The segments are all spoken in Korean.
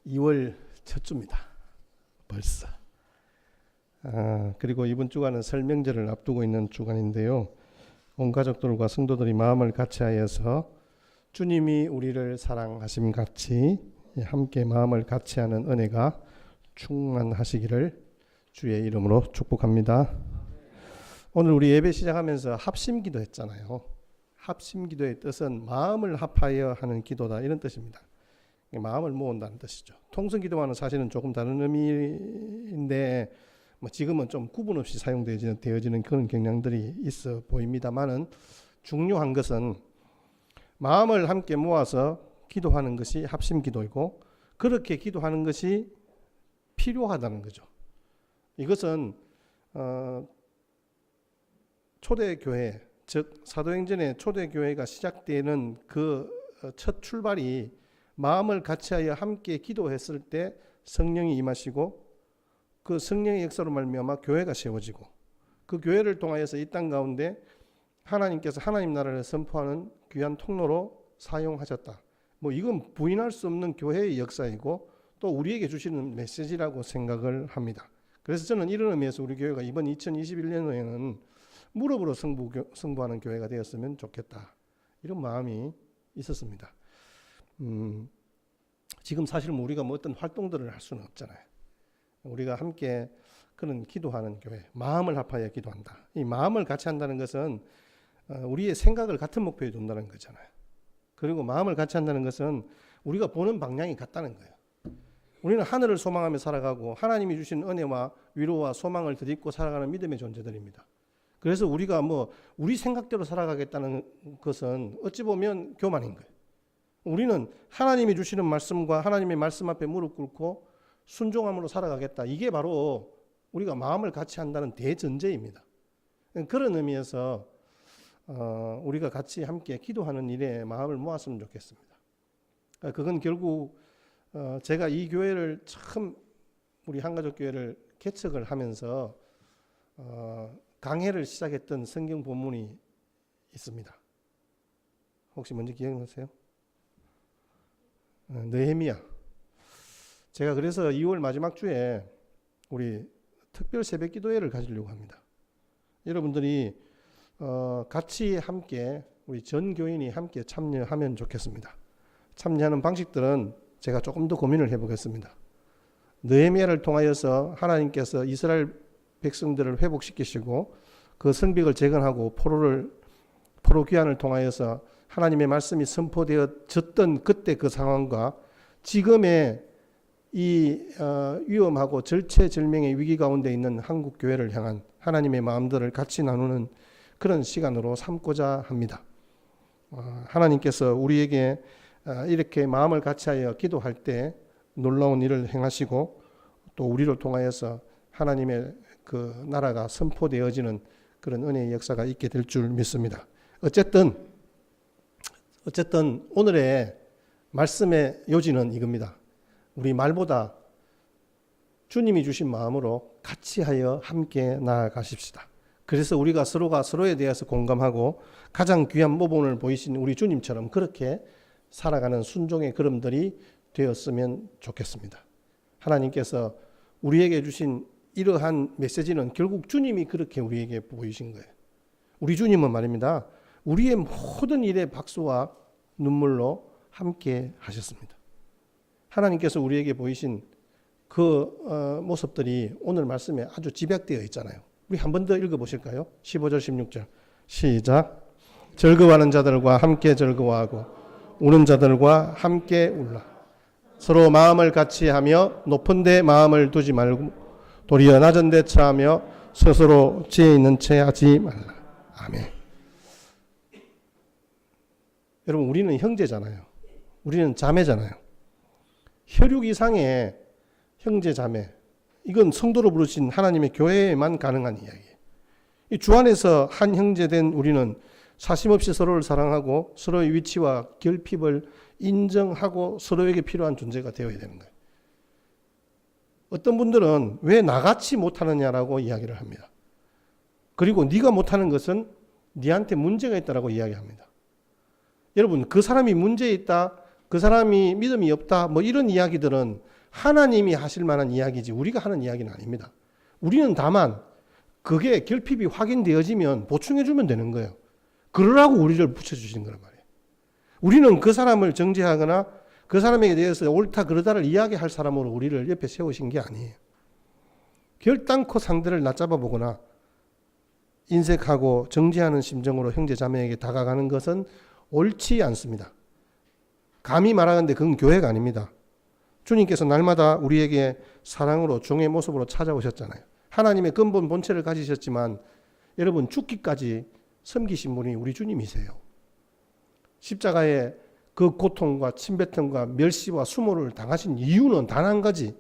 2월 첫 주입니다. 벌써. 그리고 이번 주간은 설 명절을 앞두고 있는 주간인데요. 온 가족들과 성도들이 마음을 같이하여서 주님이 우리를 사랑하심 같이 함께 마음을 같이하는 은혜가 충만하시기를 주의 이름으로 축복합니다. 오늘 우리 예배 시작하면서 합심기도 했잖아요. 합심기도의 뜻은 마음을 합하여 하는 기도다, 이런 뜻입니다. 마음을 모은다는 뜻이죠. 통성기도와는 사실은 조금 다른 의미인데 지금은 좀 구분 없이 사용되어지는 그런 경향들이 있어 보입니다만은, 중요한 것은 마음을 함께 모아서 기도하는 것이 합심기도이고, 그렇게 기도하는 것이 필요하다는 거죠. 이것은 초대교회, 즉 사도행전의 초대교회가 시작되는 그 첫 출발이 마음을 같이하여 함께 기도했을 때 성령이 임하시고, 그 성령의 역사로 말미암아 교회가 세워지고, 그 교회를 통하여서 이 땅 가운데 하나님께서 하나님 나라를 선포하는 귀한 통로로 사용하셨다. 이건 부인할 수 없는 교회의 역사이고 또 우리에게 주시는 메시지라고 생각을 합니다. 그래서 저는 이런 의미에서 우리 교회가 이번 2021년도에는 무릎으로 승부하는 교회가 되었으면 좋겠다, 이런 마음이 있었습니다. 지금 사실 우리가 어떤 활동들을 할 수는 없잖아요. 우리가 함께 그런 기도하는 교회, 마음을 합하여 기도한다. 이 마음을 같이 한다는 것은 우리의 생각을 같은 목표에 둔다는 거잖아요. 그리고 마음을 같이 한다는 것은 우리가 보는 방향이 같다는 거예요. 우리는 하늘을 소망하며 살아가고 하나님이 주신 은혜와 위로와 소망을 덧입고 살아가는 믿음의 존재들입니다. 그래서 우리가 우리 생각대로 살아가겠다는 것은 어찌 보면 교만인 거예요. 우리는 하나님이 주시는 말씀과 하나님의 말씀 앞에 무릎 꿇고 순종함으로 살아가겠다. 이게 바로 우리가 마음을 같이 한다는 대전제입니다. 그런 의미에서 우리가 같이 함께 기도하는 일에 마음을 모았으면 좋겠습니다. 그건 결국 제가 이 교회를 처음, 우리 한가족교회를 개척을 하면서 강해를 시작했던 성경 본문이 있습니다. 혹시 먼저 기억나세요? 느헤미야. 제가 그래서 2월 마지막 주에 우리 특별 새벽 기도회를 가지려고 합니다. 여러분들이 같이 함께, 우리 전 교인이 함께 참여하면 좋겠습니다. 참여하는 방식들은 제가 조금 더 고민을 해보겠습니다. 느헤미야를 통하여서 하나님께서 이스라엘 백성들을 회복시키시고 그 성벽을 재건하고 포로 귀환을 통하여서 하나님의 말씀이 선포되어졌던 그때 그 상황과 지금의 이 위험하고 절체절명의 위기 가운데 있는 한국 교회를 향한 하나님의 마음들을 같이 나누는 그런 시간으로 삼고자 합니다. 하나님께서 우리에게 이렇게 마음을 같이하여 기도할 때 놀라운 일을 행하시고 또 우리를 통하여서 하나님의 그 나라가 선포되어지는 그런 은혜의 역사가 있게 될 줄 믿습니다. 어쨌든 오늘의 말씀의 요지는 이겁니다. 우리 말보다 주님이 주신 마음으로 같이 하여 함께 나아가십시다. 그래서 우리가 서로가 서로에 대해서 공감하고 가장 귀한 모범을 보이신 우리 주님처럼 그렇게 살아가는 순종의 걸음들이 되었으면 좋겠습니다. 하나님께서 우리에게 주신 이러한 메시지는 결국 주님이 그렇게 우리에게 보이신 거예요. 우리 주님은 말입니다, 우리의 모든 일에 박수와 눈물로 함께 하셨습니다. 하나님께서 우리에게 보이신 그 모습들이 오늘 말씀에 아주 집약되어 있잖아요. 우리 한 번 더 읽어보실까요? 15절 16절 시작. 즐거워하는 자들과 함께 즐거워하고 우는 자들과 함께 울라. 서로 마음을 같이 하며 높은 데 마음을 두지 말고 도리어 낮은 데 처하며 스스로 지혜 있는 채 하지 말라. 아멘. 여러분, 우리는 형제잖아요. 우리는 자매잖아요. 혈육 이상의 형제 자매, 이건 성도로 부르신 하나님의 교회에만 가능한 이야기예요. 이 주 안에서 한 형제된 우리는 사심없이 서로를 사랑하고 서로의 위치와 결핍을 인정하고 서로에게 필요한 존재가 되어야 되는 거예요. 어떤 분들은 왜 나같이 못하느냐라고 이야기를 합니다. 그리고 네가 못하는 것은 네한테 문제가 있다라고 이야기합니다. 여러분, 그 사람이 문제 있다, 그 사람이 믿음이 없다, 이런 이야기들은 하나님이 하실 만한 이야기지 우리가 하는 이야기는 아닙니다. 우리는 다만 그게 결핍이 확인되어지면 보충해 주면 되는 거예요. 그러라고 우리를 붙여주시는 거란 말이에요. 우리는 그 사람을 정죄하거나 그 사람에게 대해서 옳다 그러다를 이야기할 사람으로 우리를 옆에 세우신 게 아니에요. 결단코 상대를 낮잡아 보거나 인색하고 정죄하는 심정으로 형제 자매에게 다가가는 것은 옳지 않습니다. 감히 말하는데 그건 교회가 아닙니다. 주님께서 날마다 우리에게 사랑으로 종의 모습으로 찾아오셨잖아요. 하나님의 근본 본체를 가지셨지만 여러분 죽기까지 섬기신 분이 우리 주님이세요. 십자가의 그 고통과 침뱉음과 멸시와 수모를 당하신 이유는 단 한 가지.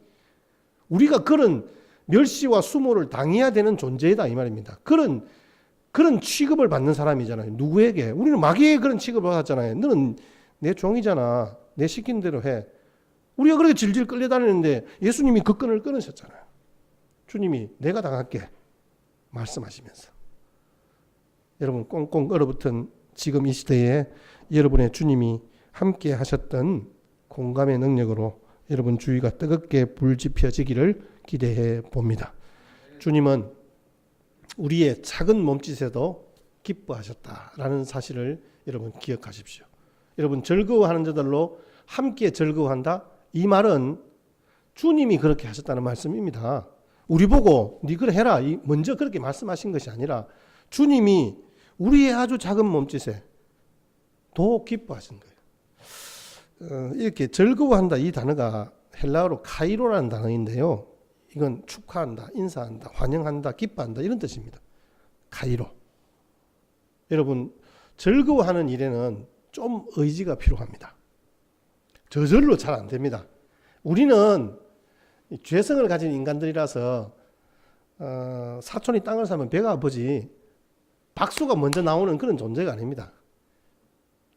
우리가 그런 멸시와 수모를 당해야 되는 존재이다 이 말입니다. 그런 취급을 받는 사람이잖아요. 누구에게? 우리는 마귀에게 그런 취급을 받았잖아요. 너는 내 종이잖아. 내 시킨 대로 해. 우리가 그렇게 질질 끌려다니는데 예수님이 그 끈을 끊으셨잖아요. 주님이 내가 당할게 말씀하시면서. 여러분 꽁꽁 얼어붙은 지금 이 시대에 여러분의 주님이 함께 하셨던 공감의 능력으로 여러분 주위가 뜨겁게 불지펴지기를 기대해 봅니다. 주님은 우리의 작은 몸짓에도 기뻐하셨다라는 사실을 여러분 기억하십시오. 여러분 즐거워하는 자들로 함께 즐거워한다. 이 말은 주님이 그렇게 하셨다는 말씀입니다. 우리 보고 네 그래 해라 먼저 그렇게 말씀하신 것이 아니라 주님이 우리의 아주 작은 몸짓에 더 기뻐하신 거예요. 이렇게 즐거워한다 이 단어가 헬라어로 카이로라는 단어인데요. 이건 축하한다, 인사한다, 환영한다, 기뻐한다 이런 뜻입니다. 카이로. 여러분 즐거워하는 일에는 좀 의지가 필요합니다. 저절로 잘 안 됩니다. 우리는 죄성을 가진 인간들이라서 사촌이 땅을 사면 배가 아프지 박수가 먼저 나오는 그런 존재가 아닙니다.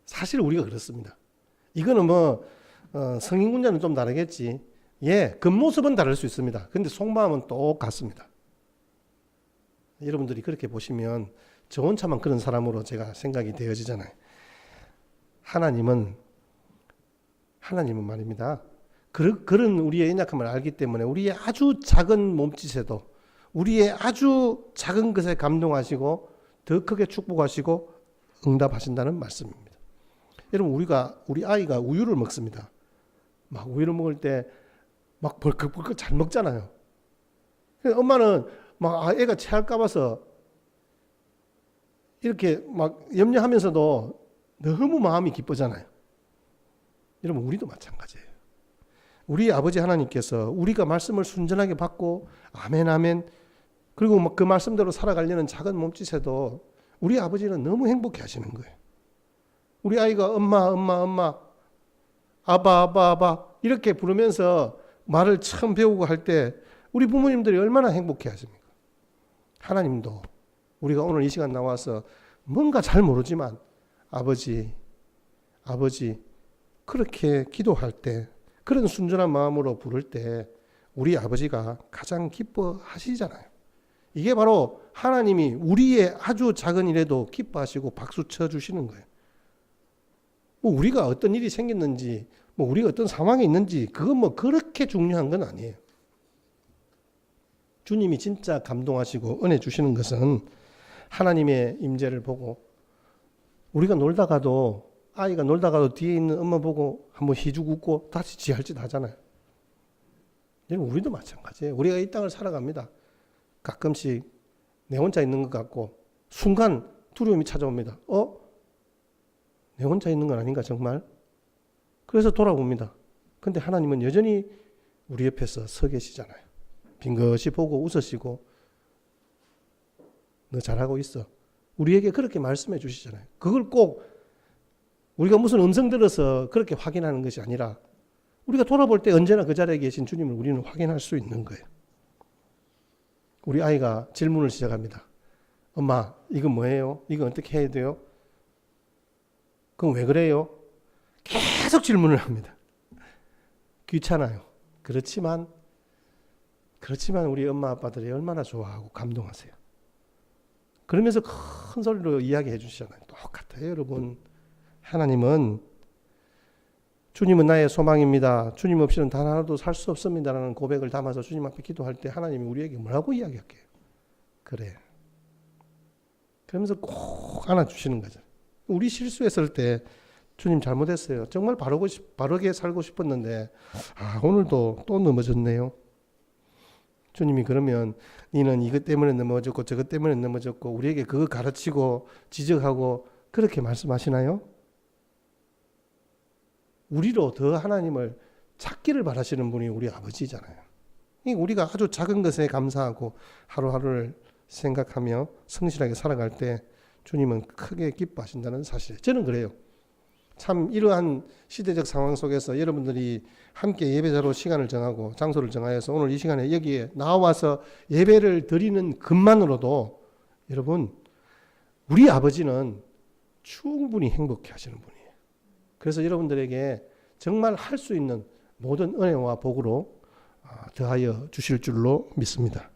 사실 우리가 그렇습니다. 이거는 성인군자는 좀 다르겠지. 예, 겉모습은 다를 수 있습니다. 근데 속마음은 똑같습니다. 여러분들이 그렇게 보시면 저 혼자만 그런 사람으로 제가 생각이 되어지잖아요. 하나님은 말입니다. 그런 우리의 연약함을 알기 때문에 우리의 아주 작은 몸짓에도 우리의 아주 작은 것에 감동하시고 더 크게 축복하시고 응답하신다는 말씀입니다. 여러분 우리 아이가 우유를 먹습니다. 막 우유를 먹을 때 막 벌컥벌컥 잘 먹잖아요. 엄마는 막 애가 체할까 봐서 이렇게 막 염려하면서도 너무 마음이 기쁘잖아요. 여러분 우리도 마찬가지예요. 우리 아버지 하나님께서 우리가 말씀을 순전하게 받고 아멘 아멘 그리고 막 그 말씀대로 살아가려는 작은 몸짓에도 우리 아버지는 너무 행복해 하시는 거예요. 우리 아이가 엄마 아바 이렇게 부르면서 말을 처음 배우고 할 때 우리 부모님들이 얼마나 행복해 하십니까? 하나님도 우리가 오늘 이 시간 나와서 뭔가 잘 모르지만 아버지 그렇게 기도할 때 그런 순전한 마음으로 부를 때 우리 아버지가 가장 기뻐하시잖아요. 이게 바로 하나님이 우리의 아주 작은 일에도 기뻐하시고 박수 쳐주시는 거예요. 우리가 어떤 일이 생겼는지 우리가 어떤 상황에 있는지 그건 그렇게 중요한 건 아니에요. 주님이 진짜 감동하시고 은혜 주시는 것은 하나님의 임재를 보고 우리가 놀다가도 아이가 놀다가도 뒤에 있는 엄마 보고 한번 희죽 웃고 다시 지 할 짓 하잖아요. 우리도 마찬가지예요. 우리가 이 땅을 살아갑니다. 가끔씩 내 혼자 있는 것 같고 순간 두려움이 찾아옵니다. 내 혼자 있는 건 아닌가 정말? 그래서 돌아봅니다. 근데 하나님은 여전히 우리 옆에서 서 계시잖아요. 빙긋이 보고 웃으시고 너 잘하고 있어. 우리에게 그렇게 말씀해 주시잖아요. 그걸 꼭 우리가 무슨 음성 들어서 그렇게 확인하는 것이 아니라 우리가 돌아볼 때 언제나 그 자리에 계신 주님을 우리는 확인할 수 있는 거예요. 우리 아이가 질문을 시작합니다. 엄마 이건 뭐예요? 이건 어떻게 해야 돼요? 그건 왜 그래요? 계속 질문을 합니다. 귀찮아요. 그렇지만 우리 엄마 아빠들이 얼마나 좋아하고 감동하세요. 그러면서 큰 소리로 이야기해 주시잖아요. 똑같아요 여러분. 하나님은 주님은 나의 소망입니다. 주님 없이는 단 하나도 살 수 없습니다라는 고백을 담아서 주님 앞에 기도할 때 하나님이 우리에게 뭐라고 이야기할게요? 그래. 그러면서 꼭 안아주시는 거죠. 우리 실수했을 때 주님 잘못했어요. 정말 바르게 살고 싶었는데 오늘도 또 넘어졌네요. 주님이 그러면 너는 이것 때문에 넘어졌고 저것 때문에 넘어졌고 우리에게 그거 가르치고 지적하고 그렇게 말씀하시나요? 우리로 더 하나님을 찾기를 바라시는 분이 우리 아버지잖아요. 우리가 아주 작은 것에 감사하고 하루하루를 생각하며 성실하게 살아갈 때 주님은 크게 기뻐하신다는 사실. 저는 그래요. 참 이러한 시대적 상황 속에서 여러분들이 함께 예배자로 시간을 정하고 장소를 정하여서 오늘 이 시간에 여기에 나와서 예배를 드리는 것만으로도 여러분 우리 아버지는 충분히 행복해 하시는 분이에요. 그래서 여러분들에게 정말 할 수 있는 모든 은혜와 복으로 더하여 주실 줄로 믿습니다.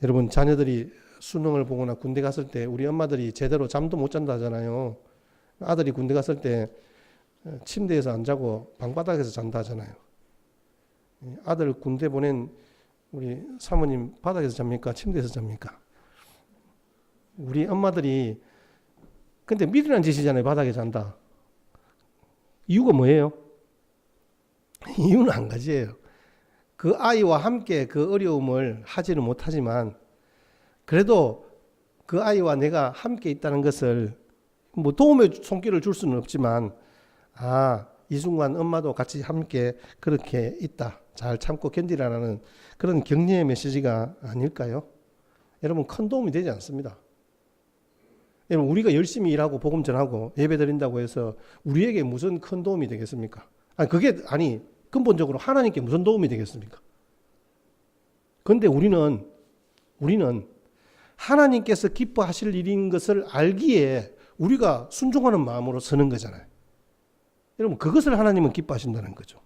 여러분 자녀들이 수능을 보거나 군대 갔을 때 우리 엄마들이 제대로 잠도 못 잔다 하잖아요. 아들이 군대 갔을 때 침대에서 안 자고 방바닥에서 잔다 하잖아요. 아들 군대 보낸 우리 사모님 바닥에서 잡니까? 침대에서 잡니까? 우리 엄마들이 근데 미련한 짓이잖아요. 바닥에 잔다. 이유가 뭐예요? 이유는 한 가지예요. 그 아이와 함께 그 어려움을 하지는 못하지만 그래도 그 아이와 내가 함께 있다는 것을 뭐 도움의 손길을 줄 수는 없지만 이 순간 엄마도 같이 함께 그렇게 있다. 잘 참고 견디라는 그런 격려의 메시지가 아닐까요? 여러분 큰 도움이 되지 않습니다. 여러분 우리가 열심히 일하고 복음 전하고 예배 드린다고 해서 우리에게 무슨 큰 도움이 되겠습니까? 그게 근본적으로 하나님께 무슨 도움이 되겠습니까? 그런데 우리는 하나님께서 기뻐하실 일인 것을 알기에 우리가 순종하는 마음으로 서는 거잖아요. 여러분 그것을 하나님은 기뻐하신다는 거죠.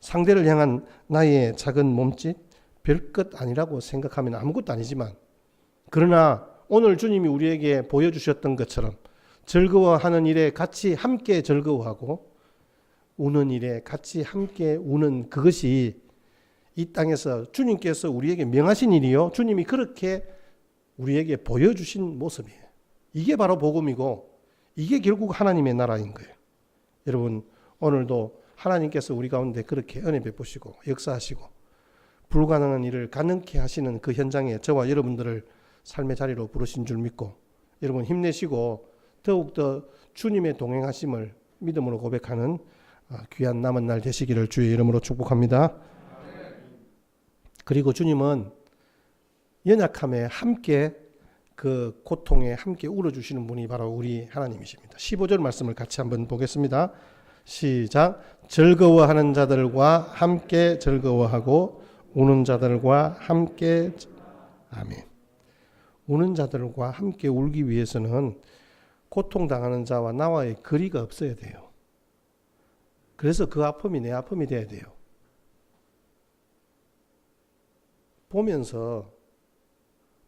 상대를 향한 나의 작은 몸짓 별것 아니라고 생각하면 아무것도 아니지만 그러나 오늘 주님이 우리에게 보여주셨던 것처럼 즐거워하는 일에 같이 함께 즐거워하고 우는 일에 같이 함께 우는 그것이 이 땅에서 주님께서 우리에게 명하신 일이요. 주님이 그렇게 우리에게 보여주신 모습이에요. 이게 바로 복음이고 이게 결국 하나님의 나라인 거예요. 여러분 오늘도 하나님께서 우리 가운데 그렇게 은혜 베푸시고 역사하시고 불가능한 일을 가능케 하시는 그 현장에 저와 여러분들을 삶의 자리로 부르신 줄 믿고 여러분 힘내시고 더욱더 주님의 동행하심을 믿음으로 고백하는 귀한 남은 날 되시기를 주의 이름으로 축복합니다. 그리고 주님은 연약함에 함께 그 고통에 함께 울어주시는 분이 바로 우리 하나님이십니다. 15절 말씀을 같이 한번 보겠습니다. 시작. 즐거워하는 자들과 함께 즐거워하고 우는 자들과 함께 아멘. 우는 자들과 함께 울기 위해서는 고통당하는 자와 나와의 거리가 없어야 돼요. 그래서 그 아픔이 내 아픔이 돼야 돼요. 보면서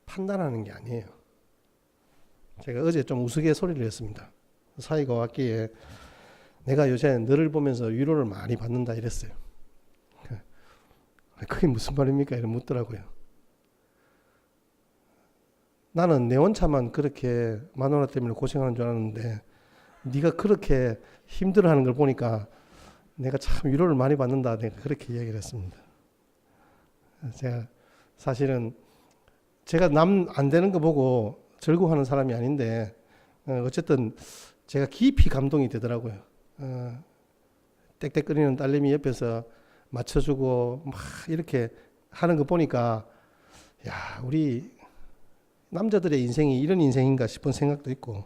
판단하는 게 아니에요. 제가 어제 좀 우스갯소리를 했습니다. 사이가 왔기에 내가 요새 너를 보면서 위로를 많이 받는다 이랬어요. 그게 무슨 말입니까? 이렇게 묻더라고요. 나는 내 혼자만 그렇게 마누라 때문에 고생하는 줄 알았는데 네가 그렇게 힘들어하는 걸 보니까 내가 참 위로를 많이 받는다. 내가 그렇게 이야기를 했습니다. 제가 사실은 제가 남 안 되는 거 보고 즐거워하는 사람이 아닌데 어쨌든 제가 깊이 감동이 되더라고요. 땡땡거리는 딸내미 옆에서 맞춰주고 막 이렇게 하는 거 보니까 야 우리 남자들의 인생이 이런 인생인가 싶은 생각도 있고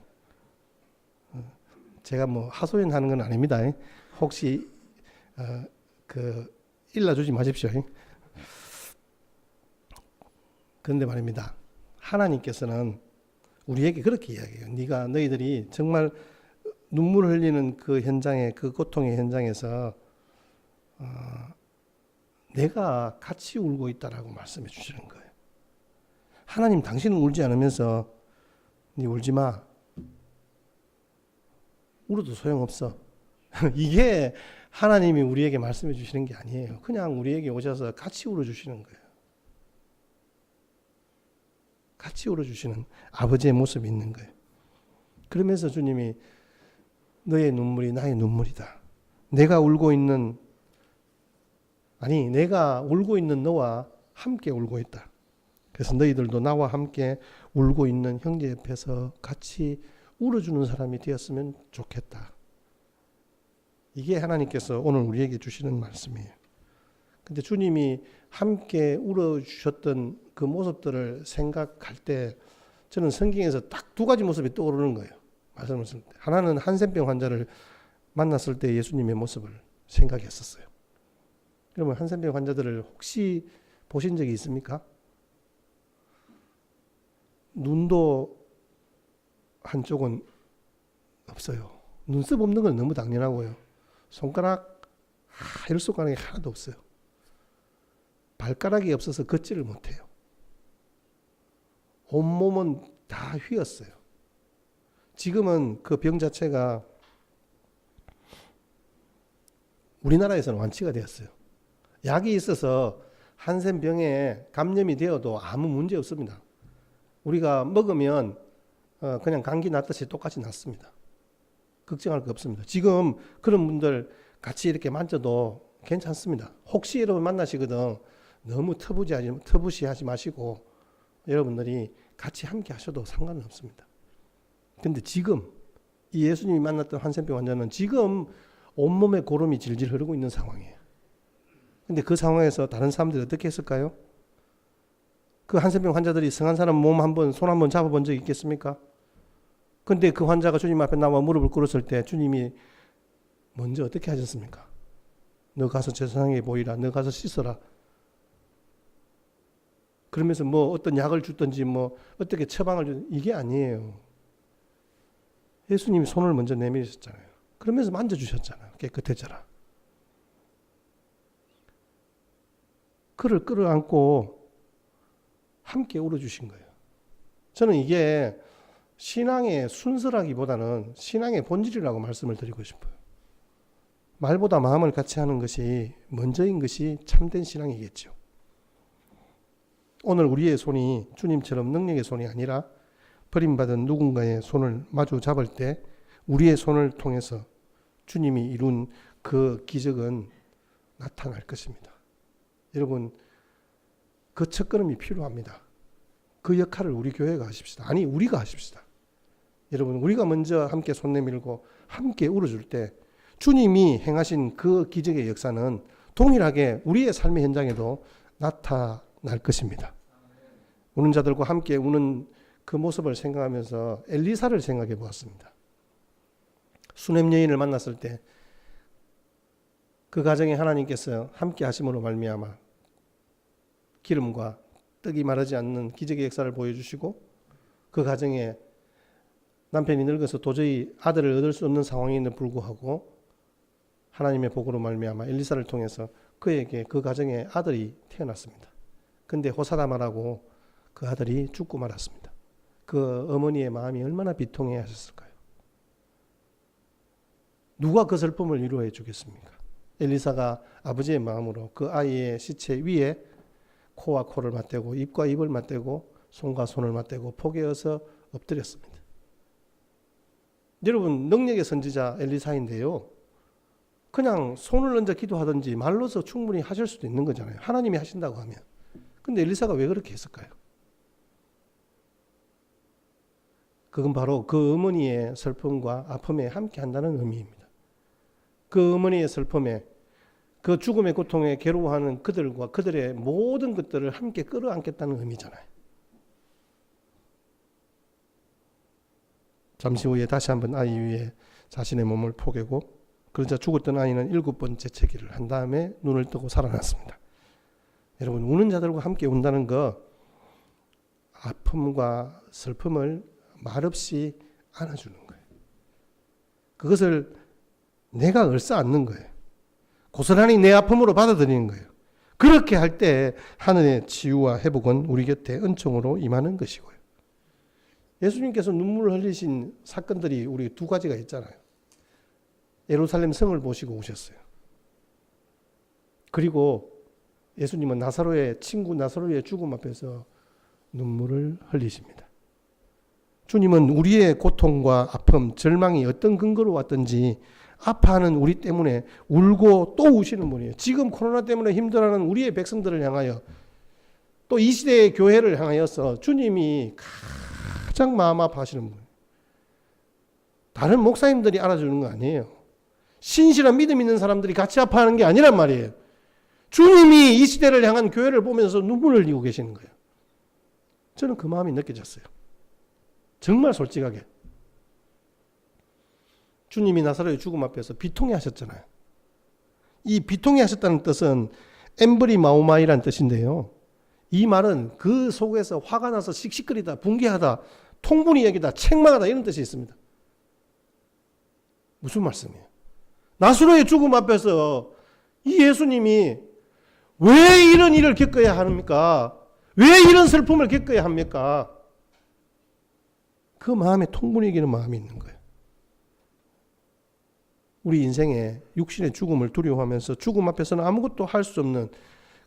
제가 뭐 하소연하는 건 아닙니다. 혹시 일러주지 마십시오. 그런데 말입니다. 하나님께서는 우리에게 그렇게 이야기해요. 너희들이 정말 눈물 흘리는 그 현장에 그 고통의 현장에서 내가 같이 울고 있다라고 말씀해 주시는 거예요. 하나님 당신은 울지 않으면서 네 울지 마. 울어도 소용없어. 이게 하나님이 우리에게 말씀해 주시는 게 아니에요. 그냥 우리에게 오셔서 같이 울어주시는 거예요. 같이 울어주시는 아버지의 모습이 있는 거예요. 그러면서 주님이 너의 눈물이 나의 눈물이다. 내가 울고 있는 너와 함께 울고 있다. 그래서 너희들도 나와 함께 울고 있는 형제 옆에서 같이 울어주는 사람이 되었으면 좋겠다. 이게 하나님께서 오늘 우리에게 주시는 말씀이에요. 근데 주님이 함께 울어주셨던 그 모습들을 생각할 때 저는 성경에서 딱 두 가지 모습이 떠오르는 거예요. 말씀을 쓸 때. 하나는 한센병 환자를 만났을 때 예수님의 모습을 생각했었어요. 그러면 한센병 환자들을 혹시 보신 적이 있습니까? 눈도 한쪽은 없어요. 눈썹 없는 건 너무 당연하고요. 손가락, 이럴 손가락이 하나도 없어요. 발가락이 없어서 걷지를 못해요. 온몸은 다 휘었어요. 지금은 그 병 자체가 우리나라에서는 완치가 되었어요. 약이 있어서 한센병에 감염이 되어도 아무 문제 없습니다. 우리가 먹으면 그냥 감기 낫듯이 똑같이 낫습니다. 걱정할 거 없습니다. 지금 그런 분들 같이 이렇게 만져도 괜찮습니다. 혹시 여러분 만나시거든 너무 터부시하지 마시고 여러분들이 같이 함께 하셔도 상관은 없습니다. 근데 지금 이 예수님이 만났던 한센병 환자는 지금 온몸에 고름이 질질 흐르고 있는 상황이에요. 근데 그 상황에서 다른 사람들이 어떻게 했을까요? 그 한센병 환자들이 성한 사람 손 한번 잡아본 적이 있겠습니까? 근데 그 환자가 주님 앞에 나와 무릎을 꿇었을 때 주님이 먼저 어떻게 하셨습니까? 너 가서 제사장에게 보이라. 너 가서 씻어라. 그러면서 어떤 약을 주든지 어떻게 처방을 주든지 이게 아니에요. 예수님이 손을 먼저 내밀으셨잖아요. 그러면서 만져주셨잖아요. 깨끗해져라. 그를 끌어안고 함께 울어주신 거예요. 저는 이게 신앙의 순서라기보다는 신앙의 본질이라고 말씀을 드리고 싶어요. 말보다 마음을 같이 하는 것이 먼저인 것이 참된 신앙이겠죠. 오늘 우리의 손이 주님처럼 능력의 손이 아니라 버림받은 누군가의 손을 마주 잡을 때 우리의 손을 통해서 주님이 이룬 그 기적은 나타날 것입니다. 여러분, 그 첫걸음이 필요합니다. 그 역할을 우리 교회가 하십시다. 아니, 우리가 하십시다. 여러분, 우리가 먼저 함께 손 내밀고 함께 울어줄 때 주님이 행하신 그 기적의 역사는 동일하게 우리의 삶의 현장에도 나타날 것입니다. 우는 자들과 함께 우는 그 모습을 생각하면서 엘리사를 생각해 보았습니다. 수넴 여인을 만났을 때 그 가정에 하나님께서 함께 하심으로 말미암아 기름과 떡이 마르지 않는 기적의 역사를 보여주시고 그 가정에 남편이 늙어서 도저히 아들을 얻을 수 없는 상황임에도 불구하고 하나님의 복으로 말미암아 엘리사를 통해서 그에게 그 가정에 아들이 태어났습니다. 근데 호사다마라고 그 아들이 죽고 말았습니다. 그 어머니의 마음이 얼마나 비통해 하셨을까요? 누가 그 슬픔을 위로해 주겠습니까? 엘리사가 아버지의 마음으로 그 아이의 시체 위에 코와 코를 맞대고 입과 입을 맞대고 손과 손을 맞대고 포개어서 엎드렸습니다. 여러분, 능력의 선지자 엘리사인데요. 그냥 손을 얹어 기도하든지 말로서 충분히 하실 수도 있는 거잖아요. 하나님이 하신다고 하면. 근데 엘리사가 왜 그렇게 했을까요? 그건 바로 그 어머니의 슬픔과 아픔에 함께 한다는 의미입니다. 그 어머니의 슬픔에 그 죽음의 고통에 괴로워하는 그들과 그들의 모든 것들을 함께 끌어안겠다는 의미잖아요. 잠시 후에 다시 한번 아이 위에 자신의 몸을 포개고 그러자 죽었던 아이는 7번째 채기를 한 다음에 눈을 뜨고 살아났습니다. 여러분, 우는 자들과 함께 운다는 거 아픔과 슬픔을 말없이 안아주는 거예요. 그것을 내가 얼싸안는 거예요. 고스란히 내 아픔으로 받아들이는 거예요. 그렇게 할 때 하늘의 치유와 회복은 우리 곁에 은총으로 임하는 것이고요. 예수님께서 눈물을 흘리신 사건들이 우리 두 가지가 있잖아요. 예루살렘 성을 보시고 오셨어요. 그리고 예수님은 나사로의 친구 나사로의 죽음 앞에서 눈물을 흘리십니다. 주님은 우리의 고통과 아픔, 절망이 어떤 근거로 왔든지 아파하는 우리 때문에 울고 또 우시는 분이에요. 지금 코로나 때문에 힘들어하는 우리의 백성들을 향하여 또 이 시대의 교회를 향하여서 주님이 가장 마음 아파하시는 분이에요. 다른 목사님들이 알아주는 거 아니에요. 신실한 믿음 있는 사람들이 같이 아파하는 게 아니란 말이에요. 주님이 이 시대를 향한 교회를 보면서 눈물을 흘리고 계시는 거예요. 저는 그 마음이 느껴졌어요. 정말 솔직하게. 주님이 나사로의 죽음 앞에서 비통해 하셨잖아요. 이 비통해 하셨다는 뜻은 엠브리 마오마이라는 뜻인데요. 이 말은 그 속에서 화가 나서 씩씩거리다, 붕괴하다, 통분이 여기다, 책망하다 이런 뜻이 있습니다. 무슨 말씀이에요? 나사로의 죽음 앞에서 이 예수님이 왜 이런 일을 겪어야 합니까? 왜 이런 슬픔을 겪어야 합니까? 그 마음에 통분이 이기는 마음이 있는 거예요. 우리 인생에 육신의 죽음을 두려워하면서 죽음 앞에서는 아무것도 할 수 없는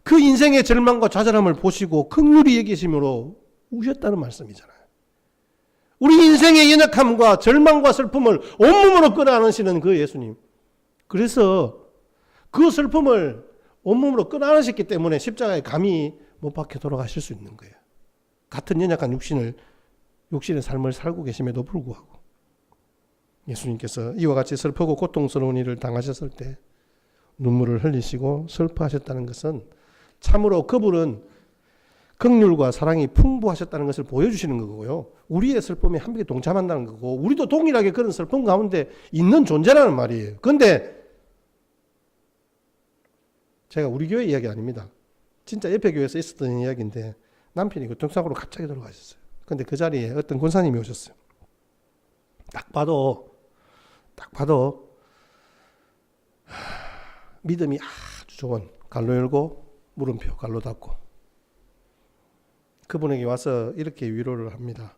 그 인생의 절망과 좌절함을 보시고 긍휼히 여기심으로 우셨다는 말씀이잖아요. 우리 인생의 연약함과 절망과 슬픔을 온몸으로 끌어안으시는 그 예수님. 그래서 그 슬픔을 온몸으로 끌어안으셨기 때문에 십자가에 감히 못 박혀 돌아가실 수 있는 거예요. 같은 연약한 육신의 삶을 살고 계심에도 불구하고 예수님께서 이와 같이 슬프고 고통스러운 일을 당하셨을 때 눈물을 흘리시고 슬퍼하셨다는 것은 참으로 그분은 긍휼과 사랑이 풍부하셨다는 것을 보여주시는 거고요. 우리의 슬픔에 함께 동참한다는 거고 우리도 동일하게 그런 슬픔 가운데 있는 존재라는 말이에요. 그런데 제가 우리 교회 이야기 아닙니다. 진짜 옆에 교회에서 있었던 이야기인데 남편이 교통사고로 갑자기 돌아가셨어요. 그런데 그 자리에 어떤 권사님이 오셨어요. 딱 봐도 믿음이 아주 좋은 갈로 열고 물음표 갈로 닫고 그분에게 와서 이렇게 위로를 합니다.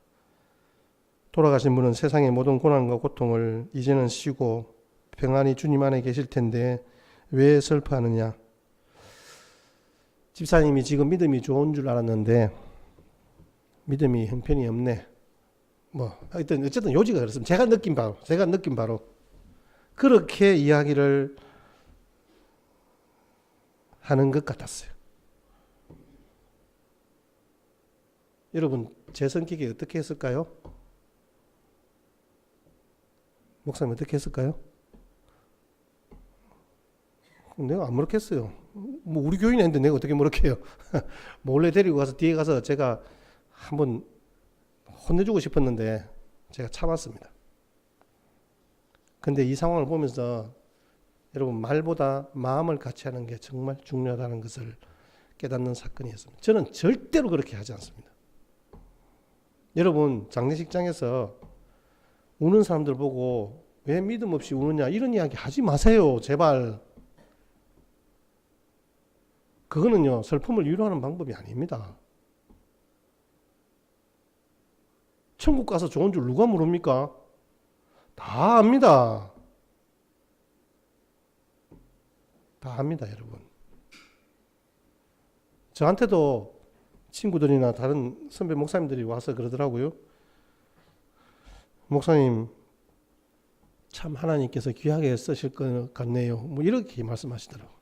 돌아가신 분은 세상의 모든 고난과 고통을 이제는 쉬고 평안히 주님 안에 계실 텐데 왜 슬퍼하느냐. 집사님이 지금 믿음이 좋은 줄 알았는데 믿음이 형편이 없네. 어쨌든 요지가 그렇습니다. 제가 느낀 바로 그렇게 이야기를 하는 것 같았어요. 여러분, 제 성격이 어떻게 했을까요? 목사님 어떻게 했을까요? 내가 안 그렇겠어요. 우리 교인이 했는데 내가 어떻게 그렇게요? 몰래 데리고 가서 뒤에 가서 제가 한번 혼내주고 싶었는데 제가 참았습니다. 근데 이 상황을 보면서 여러분 말보다 마음을 같이 하는 게 정말 중요하다는 것을 깨닫는 사건이었습니다. 저는 절대로 그렇게 하지 않습니다. 여러분 장례식장에서 우는 사람들 보고 왜 믿음 없이 우느냐 이런 이야기 하지 마세요. 제발. 그거는요 슬픔을 위로하는 방법이 아닙니다. 천국 가서 좋은 줄 누가 모릅니까? 다 압니다. 다 압니다, 여러분. 저한테도 친구들이나 다른 선배 목사님들이 와서 그러더라고요. 목사님, 참 하나님께서 귀하게 쓰실 것 같네요. 이렇게 말씀하시더라고요.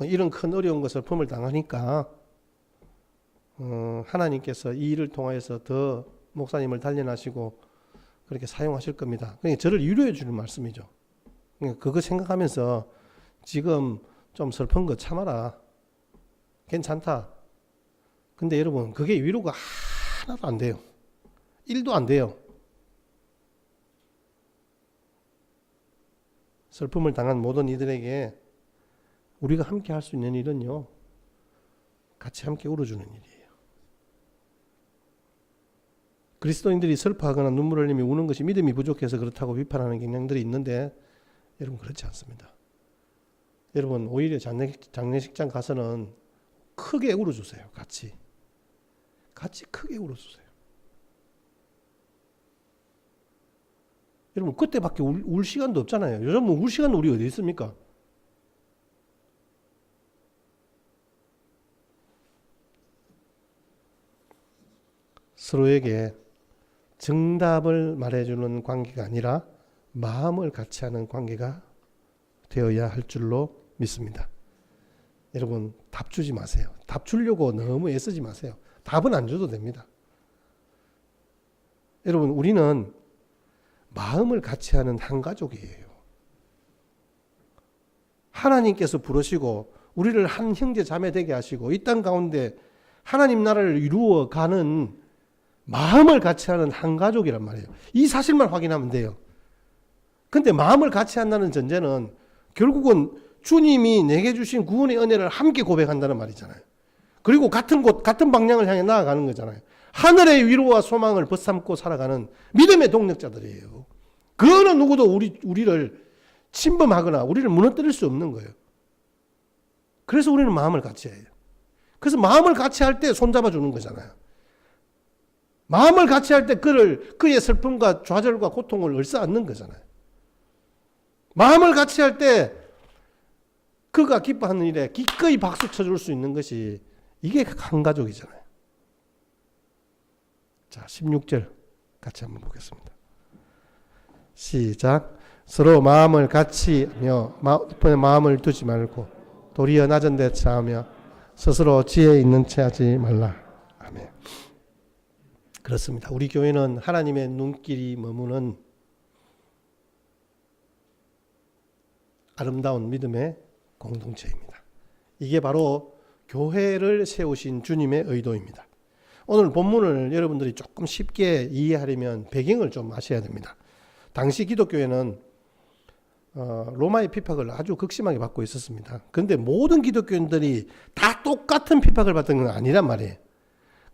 이런 큰 어려운 것을 품을 당하니까 하나님께서 이 일을 통해서 더 목사님을 단련하시고 그렇게 사용하실 겁니다. 그러니까 저를 위로해 주는 말씀이죠. 그러니까 그거 생각하면서 지금 좀 슬픈 거 참아라. 괜찮다. 근데 여러분 그게 위로가 하나도 안 돼요. 1도 안 돼요. 슬픔을 당한 모든 이들에게 우리가 함께 할 수 있는 일은요. 같이 함께 울어주는 일이에요. 그리스도인들이 슬퍼하거나 눈물을 흘리며 우는 것이 믿음이 부족해서 그렇다고 비판하는 경향들이 있는데 여러분 그렇지 않습니다. 여러분 오히려 장례식장 가서는 크게 울어주세요. 같이 크게 울어주세요. 여러분 그때밖에 울 시간도 없잖아요. 요즘 뭐 울 시간 우리 어디 있습니까? 서로에게 정답을 말해주는 관계가 아니라 마음을 같이 하는 관계가 되어야 할 줄로 믿습니다. 여러분 답 주지 마세요. 답 주려고 너무 애쓰지 마세요. 답은 안 줘도 됩니다. 여러분 우리는 마음을 같이 하는 한 가족이에요. 하나님께서 부르시고 우리를 한 형제 자매 되게 하시고 이 땅 가운데 하나님 나라를 이루어가는 마음을 같이 하는 한 가족이란 말이에요. 이 사실만 확인하면 돼요. 근데 마음을 같이 한다는 전제는 결국은 주님이 내게 주신 구원의 은혜를 함께 고백한다는 말이잖아요. 그리고 같은 곳, 같은 방향을 향해 나아가는 거잖아요. 하늘의 위로와 소망을 벗삼고 살아가는 믿음의 동력자들이에요. 그 어느 누구도 우리를 침범하거나 우리를 무너뜨릴 수 없는 거예요. 그래서 우리는 마음을 같이 해요. 그래서 마음을 같이 할 때 손잡아 주는 거잖아요. 마음을 같이 할 때 그의 슬픔과 좌절과 고통을 얼싸안는 거잖아요. 마음을 같이 할 때 그가 기뻐하는 일에 기꺼이 박수 쳐줄 수 있는 것이 이게 한 가족이잖아요. 자, 16절 같이 한번 보겠습니다. 시작. 서로 마음을 같이 하며 마음을 두지 말고 도리어 낮은 데 차하며 스스로 지혜 있는 채 하지 말라. 아멘. 그렇습니다. 우리 교회는 하나님의 눈길이 머무는 아름다운 믿음의 공동체입니다. 이게 바로 교회를 세우신 주님의 의도입니다. 오늘 본문을 여러분들이 조금 쉽게 이해하려면 배경을 좀 아셔야 됩니다. 당시 기독교회는 로마의 핍박을 아주 극심하게 받고 있었습니다. 그런데 모든 기독교인들이 다 똑같은 핍박을 받은 건 아니란 말이에요.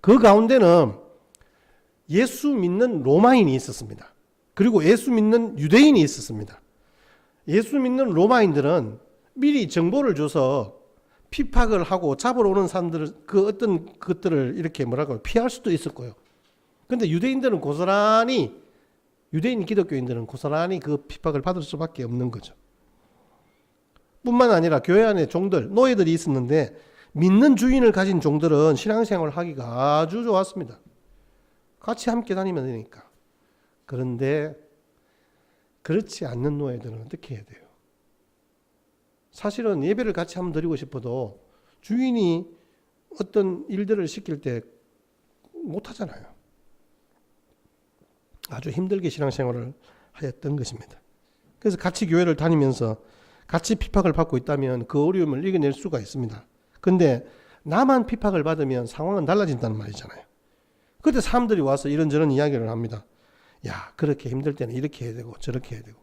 그 가운데는 예수 믿는 로마인이 있었습니다. 그리고 예수 믿는 유대인이 있었습니다. 예수 믿는 로마인들은 미리 정보를 줘서 핍박을 하고 잡으러 오는 사람들을 그 어떤 것들을 이렇게 피할 수도 있었고요. 그런데 유대인들은 고스란히 유대인 기독교인들은 고스란히 그 핍박을 받을 수밖에 없는 거죠. 뿐만 아니라 교회 안에 종들, 노예들이 있었는데 믿는 주인을 가진 종들은 신앙생활을 하기가 아주 좋았습니다. 같이 함께 다니면 되니까. 그런데 그렇지 않는 노예들은 어떻게 해야 돼요? 사실은 예배를 같이 한번 드리고 싶어도 주인이 어떤 일들을 시킬 때 못하잖아요. 아주 힘들게 신앙생활을 하였던 것입니다. 그래서 같이 교회를 다니면서 같이 핍박을 받고 있다면 그 어려움을 이겨낼 수가 있습니다. 그런데 나만 핍박을 받으면 상황은 달라진다는 말이잖아요. 그때 사람들이 와서 이런저런 이야기를 합니다. 야, 그렇게 힘들 때는 이렇게 해야 되고 저렇게 해야 되고.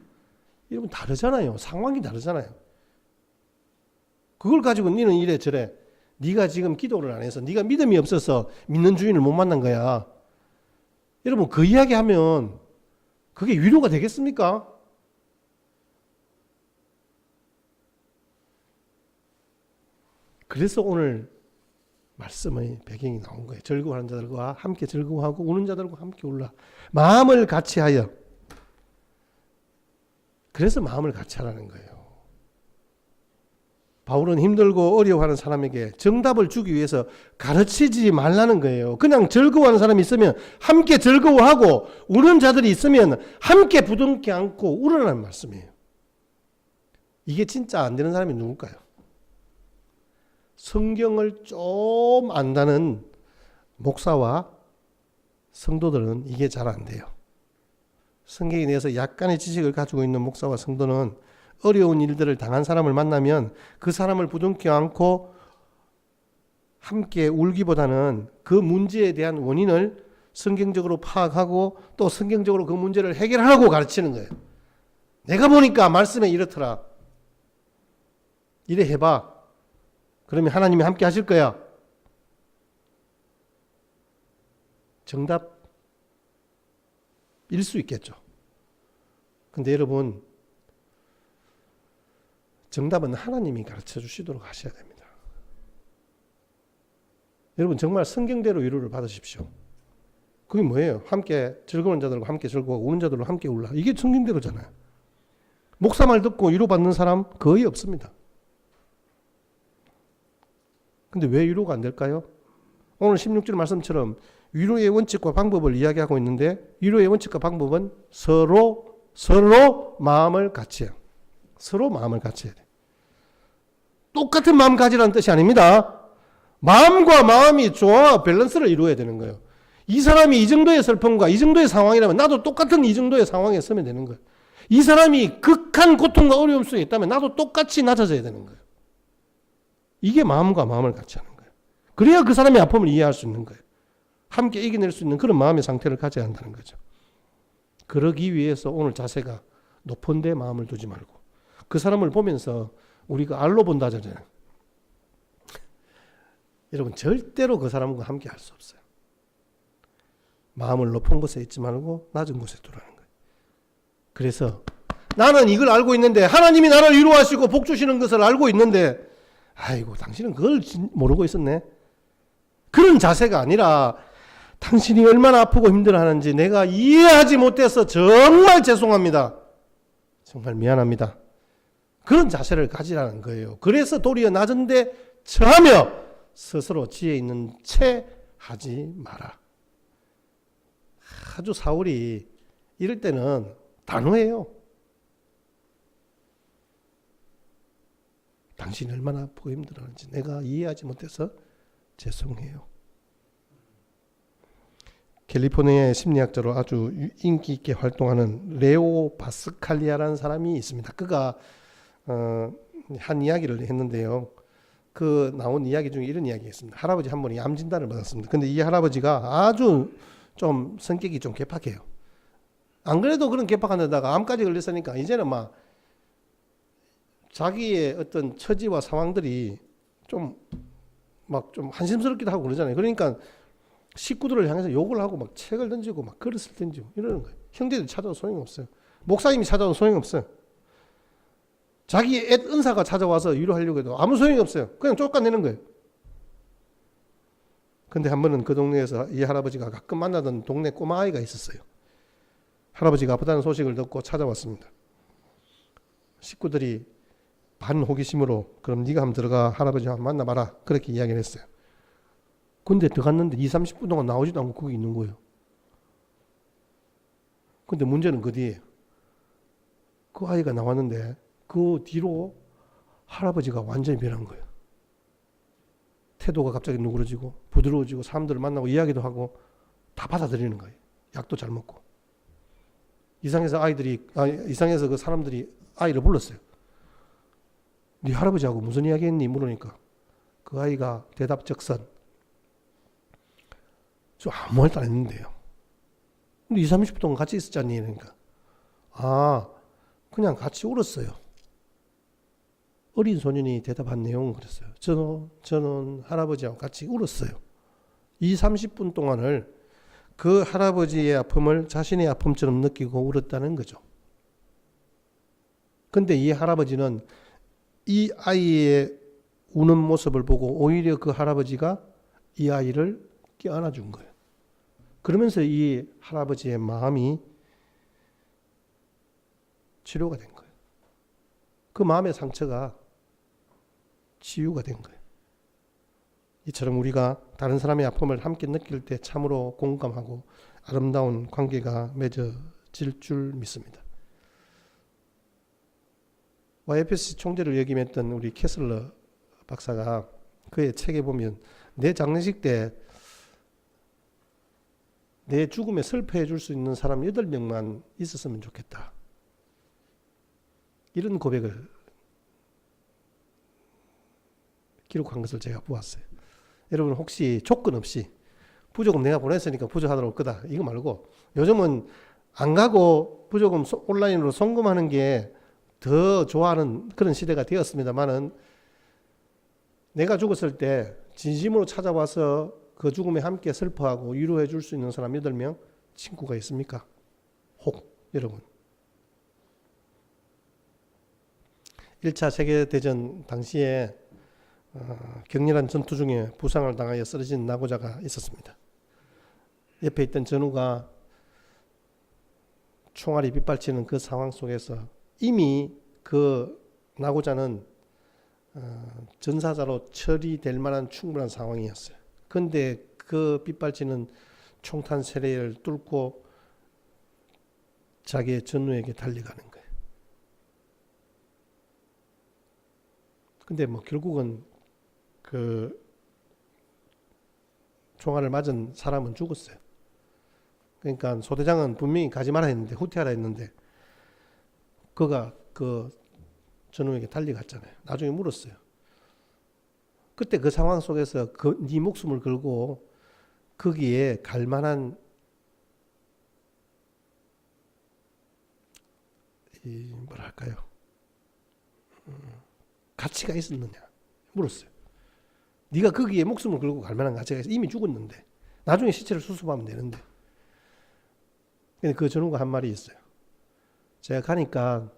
여러분 다르잖아요. 상황이 다르잖아요. 그걸 가지고 너는 이래 저래. 네가 지금 기도를 안 해서 네가 믿음이 없어서 믿는 주인을 못 만난 거야. 여러분 그 이야기하면 그게 위로가 되겠습니까? 그래서 오늘 말씀의 배경이 나온 거예요. 즐거워하는 자들과 함께 즐거워하고 우는 자들과 함께 울라. 마음을 같이 하여. 그래서 마음을 같이 하라는 거예요. 바울은 힘들고 어려워하는 사람에게 정답을 주기 위해서 가르치지 말라는 거예요. 그냥 즐거워하는 사람이 있으면 함께 즐거워하고 우는 자들이 있으면 함께 부둥켜 안고 울으라는 말씀이에요. 이게 진짜 안 되는 사람이 누굴까요? 성경을 좀 안다는 목사와 성도들은 이게 잘 안 돼요. 성경에 대해서 약간의 지식을 가지고 있는 목사와 성도는 어려운 일들을 당한 사람을 만나면 그 사람을 부둥켜 안고 함께 울기보다는 그 문제에 대한 원인을 성경적으로 파악하고 또 성경적으로 그 문제를 해결하라고 가르치는 거예요. 내가 보니까 말씀에 이렇더라. 이래 해봐. 그러면 하나님이 함께 하실 거야. 정답일 수 있겠죠. 근데 여러분, 정답은 하나님이 가르쳐 주시도록 하셔야 됩니다. 여러분 정말 성경대로 위로를 받으십시오. 그게 뭐예요? 함께 즐거운 자들과 함께 즐거워하고 우는 자들과 함께 울라. 이게 성경대로잖아요. 목사 말 듣고 위로받는 사람 거의 없습니다. 근데 왜 위로가 안 될까요? 오늘 16절 말씀처럼 위로의 원칙과 방법을 이야기하고 있는데 위로의 원칙과 방법은 서로 마음을 같이 해요. 서로 마음을 같이 해야 돼요. 똑같은 마음 가지라는 뜻이 아닙니다. 마음과 마음이 조화와 밸런스를 이루어야 되는 거예요. 이 사람이 이 정도의 슬픔과 이 정도의 상황이라면 나도 똑같은 이 정도의 상황에 서면 되는 거예요. 이 사람이 극한 고통과 어려움 속에 있다면 나도 똑같이 낮아져야 되는 거예요. 이게 마음과 마음을 같이 하는 거예요. 그래야 그 사람의 아픔을 이해할 수 있는 거예요. 함께 이겨낼 수 있는 그런 마음의 상태를 가져야 한다는 거죠. 그러기 위해서 오늘 자세가 높은 데 마음을 두지 말고 그 사람을 보면서 우리가 알로 본다 하잖아요. 여러분 절대로 그 사람과 함께 할 수 없어요. 마음을 높은 곳에 있지 말고 낮은 곳에 두라는 거예요. 그래서 나는 이걸 알고 있는데 하나님이 나를 위로하시고 복 주시는 것을 알고 있는데 아이고 당신은 그걸 모르고 있었네. 그런 자세가 아니라 당신이 얼마나 아프고 힘들어하는지 내가 이해하지 못해서 정말 죄송합니다. 정말 미안합니다. 그런 자세를 가지라는 거예요. 그래서 도리어 낮은데 처하며 스스로 지혜 있는 채 하지 마라. 아주 사울이 이럴 때는 단호해요. 당신이 얼마나 아프고 힘들어하는지 내가 이해하지 못해서 죄송해요. 캘리포니아의 심리학자로 아주 인기 있게 활동하는 레오 바스칼리아라는 사람이 있습니다. 그가 한 이야기를 했는데요. 그 나온 이야기 중에 이런 이야기가 있습니다. 할아버지 한 분이 암 진단을 받았습니다. 근데 이 할아버지가 아주 좀 성격이 좀 개팍해요. 안 그래도 그런 개팍한 데다가 암까지 걸렸으니까 이제는 막 자기의 어떤 처지와 상황들이 좀 한심스럽기도 하고 그러잖아요. 그러니까 식구들을 향해서 욕을 하고 막 책을 던지고 막 그릇을 던지고 이러는 거예요. 형제들 찾아도 소용없어요. 목사님이 찾아도 소용없어요. 자기 애 은사가 찾아와서 위로하려고 해도 아무 소용이 없어요. 그냥 쫓아내는 거예요. 근데 한 번은 그 동네에서 이 할아버지가 가끔 만나던 동네 꼬마아이가 있었어요. 할아버지가 아프다는 소식을 듣고 찾아왔습니다. 식구들이 반 호기심으로 그럼 네가 한번 들어가 할아버지 한번 만나봐라 그렇게 이야기를 했어요. 근데 들어갔는데 20-30분 동안 나오지도 않고 거기 있는 거예요. 근데 문제는 그 뒤에 그 아이가 나왔는데 그 뒤로 할아버지가 완전히 변한 거예요. 태도가 갑자기 누그러지고 부드러워지고 사람들을 만나고 이야기도 하고 다 받아들이는 거예요. 약도 잘 먹고. 이상해서 그 사람들이 아이를 불렀어요. 네 할아버지하고 무슨 이야기 했니? 물으니까 그 아이가 대답적선 저 아무 말도 안 했는데요. 근데 20-30분 동안 같이 있었잖니. 그러니까 그냥 같이 울었어요. 어린 소년이 대답한 내용은 그랬어요. 저는 할아버지하고 같이 울었어요. 20-30분 동안을 그 할아버지의 아픔을 자신의 아픔처럼 느끼고 울었다는 거죠. 근데 이 할아버지는 이 아이의 우는 모습을 보고 오히려 그 할아버지가 이 아이를 껴안아 준 거예요. 그러면서 이 할아버지의 마음이 치료가 된 거예요. 그 마음의 상처가 치유가 된 거예요. 이처럼 우리가 다른 사람의 아픔을 함께 느낄 때 참으로 공감하고 아름다운 관계가 맺어질 줄 믿습니다. YFC 총재를 역임했던 우리 캐슬러 박사가 그의 책에 보면 내 장례식 때 내 죽음에 슬퍼해 줄 수 있는 사람 8명만 있었으면 좋겠다. 이런 고백을 기록한 것을 제가 보았어요. 여러분 혹시 조건 없이 부조금 내가 보냈으니까 부조하도록 올 거다. 이거 말고 요즘은 안 가고 부조금 온라인으로 송금하는 게 더 좋아하는 그런 시대가 되었습니다만은 내가 죽었을 때 진심으로 찾아와서 그 죽음에 함께 슬퍼하고 위로해 줄 수 있는 사람 8명 친구가 있습니까? 혹 여러분 1차 세계대전 당시에 격렬한 전투 중에 부상을 당하여 쓰러진 낙오자가 있었습니다. 옆에 있던 전우가 총알이 빗발치는 그 상황 속에서 이미 그 나고자는 전사자로 처리될 만한 충분한 상황이었어요. 그런데 그 빗발치는 총탄 세례를 뚫고 자기의 전우에게 달려가는 거예요. 근데 뭐 결국은 그 총알을 맞은 사람은 죽었어요. 그러니까 소대장은 분명히 가지 마라 했는데, 후퇴하라 했는데, 그가 그 전우에게 달려갔잖아요. 나중에 물었어요. 그때 그 상황 속에서 네 목숨을 걸고 거기에 갈 만한 뭐랄까요? 가치가 있었느냐 물었어요. 네가 거기에 목숨을 걸고 갈 만한 가치가 있어. 이미 죽었는데 나중에 시체를 수습하면 되는데. 근데 그 전우가 한 말이 있어요. 제가 가니까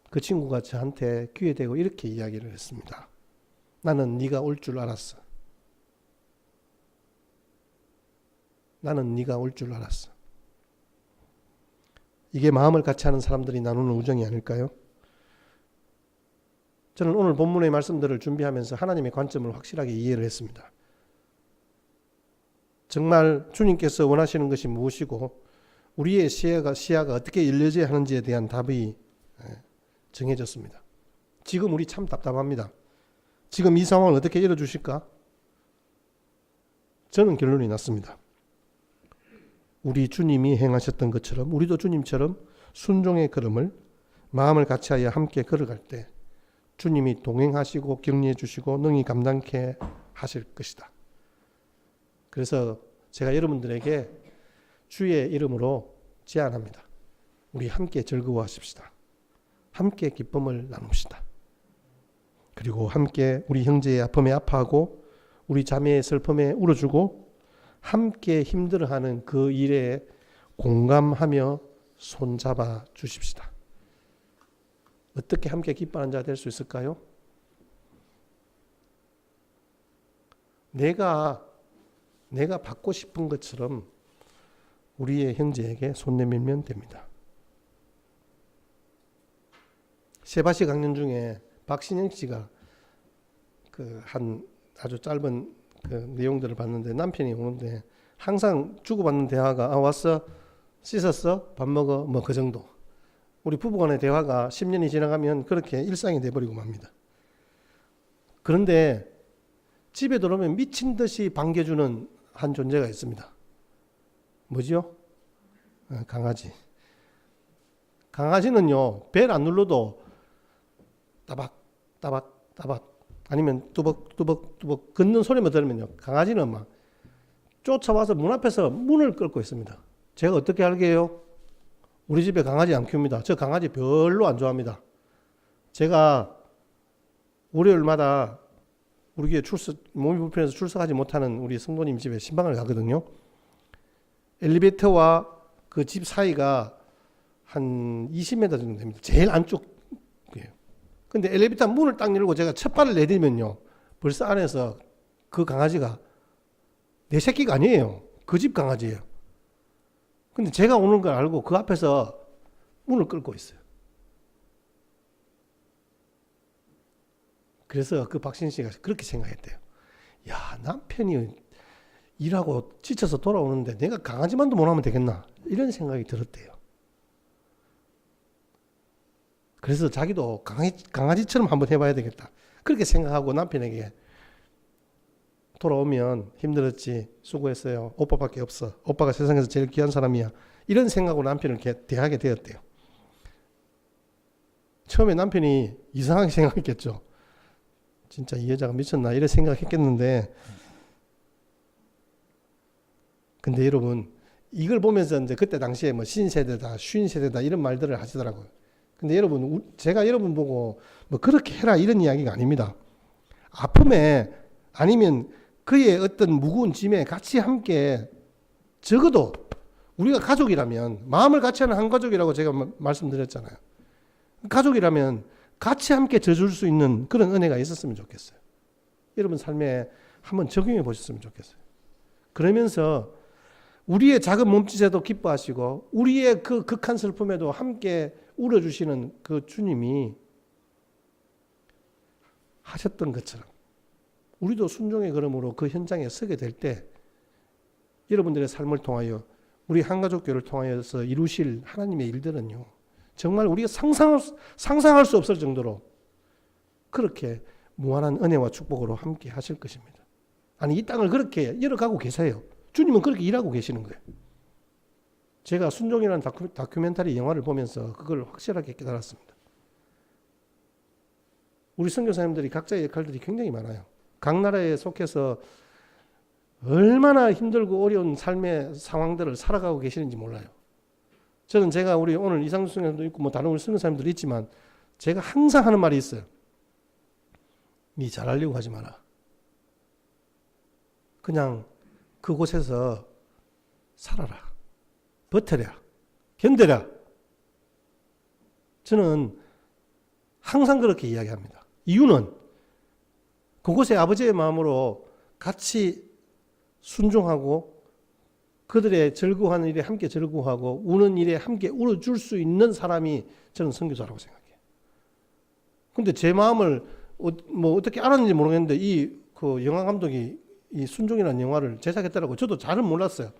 그 친구가 저한테 귀에 대고 이렇게 이야기를 했습니다. 나는 네가 올 줄 알았어. 나는 네가 올 줄 알았어. 이게 마음을 같이 하는 사람들이 나누는 우정이 아닐까요? 저는 오늘 본문의 말씀들을 준비하면서 하나님의 관점을 확실하게 이해를 했습니다. 정말 주님께서 원하시는 것이 무엇이고 우리의 시야가 어떻게 열려져야 하는지에 대한 답이 정해졌습니다. 지금 우리 참 답답합니다. 지금 이 상황을 어떻게 열어주실까? 저는 결론이 났습니다. 우리 주님이 행하셨던 것처럼 우리도 주님처럼 순종의 걸음을 마음을 같이하여 함께 걸어갈 때 주님이 동행하시고 격려해 주시고 능히 감당케 하실 것이다. 그래서 제가 여러분들에게 주의 이름으로 제안합니다. 우리 함께 즐거워하십시다. 함께 기쁨을 나눕시다. 그리고 함께 우리 형제의 아픔에 아파하고 우리 자매의 슬픔에 울어주고 함께 힘들어하는 그 일에 공감하며 손잡아 주십시다. 어떻게 함께 기뻐하는 자 될 수 있을까요? 내가 받고 싶은 것처럼 우리의 형제에게 손 내밀면 됩니다. 세바시 강연 중에 박신영 씨가 한 아주 짧은 내용들을 봤는데 남편이 오는데 항상 주고받는 대화가 왔어? 씻었어? 밥 먹어? 뭐 그 정도. 우리 부부간의 대화가 10년이 지나가면 그렇게 일상이 돼버리고 맙니다. 그런데 집에 들어오면 미친 듯이 반겨주는 한 존재가 있습니다. 뭐지요? 강아지. 강아지는요, 벨 안 눌러도 따박 따박 따박 아니면 뚜벅뚜벅뚜벅 걷는 소리만 들으면요, 강아지는 막 쫓아와서 문 앞에서 문을 끌고 있습니다. 제가 어떻게 알게요? 우리 집에 강아지 안 키웁니다. 저 강아지 별로 안 좋아합니다. 제가 월요일마다 우리 교회 몸이 불편해서 출석하지 못하는 우리 성도님 집에 신방을 가거든요. 엘리베이터와 그 집 사이가 한 20m 정도 됩니다. 제일 안쪽이에요. 근데 엘리베이터 문을 딱 열고 제가 첫 발을 내딛으면요, 벌써 안에서 그 강아지가 내 새끼가 아니에요. 그 집 강아지예요. 근데 제가 오는 걸 알고 그 앞에서 문을 끌고 있어요. 그래서 그 박신 씨가 그렇게 생각했대요. 야, 남편이 일하고 지쳐서 돌아오는데 내가 강아지만도 못 하면 되겠나? 이런 생각이 들었대요. 그래서 자기도 강아지처럼 한번 해봐야 되겠다. 그렇게 생각하고 남편에게 돌아오면 힘들었지, 수고했어요, 오빠밖에 없어, 오빠가 세상에서 제일 귀한 사람이야, 이런 생각으로 남편을 대하게 되었대요. 처음에 남편이 이상하게 생각했겠죠. 진짜 이 여자가 미쳤나 이런 생각했겠는데, 근데 여러분 이걸 보면서 이제 그때 당시에 뭐 신세대다 쉰세대다 이런 말들을 하시더라고요. 근데 여러분, 제가 여러분 보고 뭐 그렇게 해라 이런 이야기가 아닙니다. 아픔에 아니면 그의 어떤 무거운 짐에 같이 함께, 적어도 우리가 가족이라면, 마음을 같이 하는 한 가족이라고 제가 말씀드렸잖아요. 가족이라면 같이 함께 져줄 수 있는 그런 은혜가 있었으면 좋겠어요. 여러분 삶에 한번 적용해 보셨으면 좋겠어요. 그러면서 우리의 작은 몸짓에도 기뻐하시고 우리의 그 극한 슬픔에도 함께 울어주시는 그 주님이 하셨던 것처럼 우리도 순종의 걸음으로 그 현장에 서게 될 때 여러분들의 삶을 통하여 우리 한가족교를 통하여서 이루실 하나님의 일들은요, 정말 우리가 상상할 수 없을 정도로 그렇게 무한한 은혜와 축복으로 함께 하실 것입니다. 아니, 이 땅을 그렇게 열어가고 계세요. 주님은 그렇게 일하고 계시는 거예요. 제가 순종이라는 다큐멘터리 영화를 보면서 그걸 확실하게 깨달았습니다. 우리 선교사님들이 각자의 역할들이 굉장히 많아요. 각 나라에 속해서 얼마나 힘들고 어려운 삶의 상황들을 살아가고 계시는지 몰라요. 저는 제가 우리 오늘 이상수 선교사님도 있고 뭐 다른 우리 선교사님들이 있지만 제가 항상 하는 말이 있어요. 니 잘하려고 하지 마라. 그냥 그곳에서 살아라. 버텨라. 견뎌라. 저는 항상 그렇게 이야기합니다. 이유는 그곳에 아버지의 마음으로 같이 순종하고 그들의 즐거워하는 일에 함께 즐거워하고 우는 일에 함께 울어줄 수 있는 사람이 저는 선교사라고 생각해요. 근데 제 마음을 뭐 어떻게 알았는지 모르겠는데 그 영화 감독이 이 순종이라는 영화를 제작했더라고요. 저도 잘은 몰랐어요.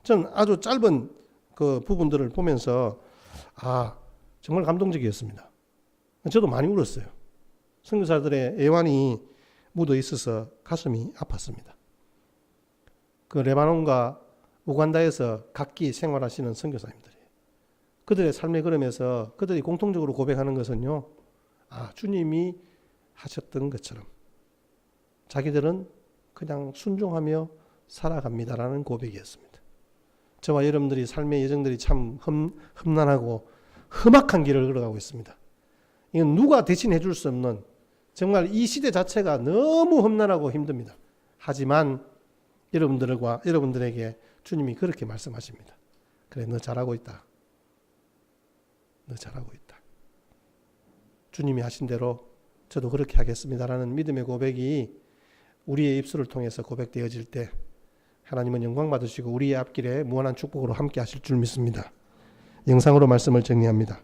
저는 아주 짧은 그 부분들을 보면서 정말 감동적이었습니다. 저도 많이 울었어요. 선교사들의 애환이 묻어 있어서 가슴이 아팠습니다. 그 레바논과 우간다에서 각기 생활하시는 선교사님들이에요. 그들의 삶의 걸음에서 그들이 공통적으로 고백하는 것은요, 주님이 하셨던 것처럼 자기들은 그냥 순종하며 살아갑니다라는 고백이었습니다. 저와 여러분들이 삶의 여정들이 참 험난하고 험악한 길을 걸어가고 있습니다. 이건 누가 대신해 줄 수 없는, 정말 이 시대 자체가 너무 험난하고 힘듭니다. 하지만 여러분들에게 주님이 그렇게 말씀하십니다. 그래, 너 잘하고 있다. 너 잘하고 있다. 주님이 하신 대로 저도 그렇게 하겠습니다라는 믿음의 고백이 우리의 입술을 통해서 고백되어질 때 하나님은 영광 받으시고 우리의 앞길에 무한한 축복으로 함께 하실 줄 믿습니다. 영상으로 말씀을 정리합니다.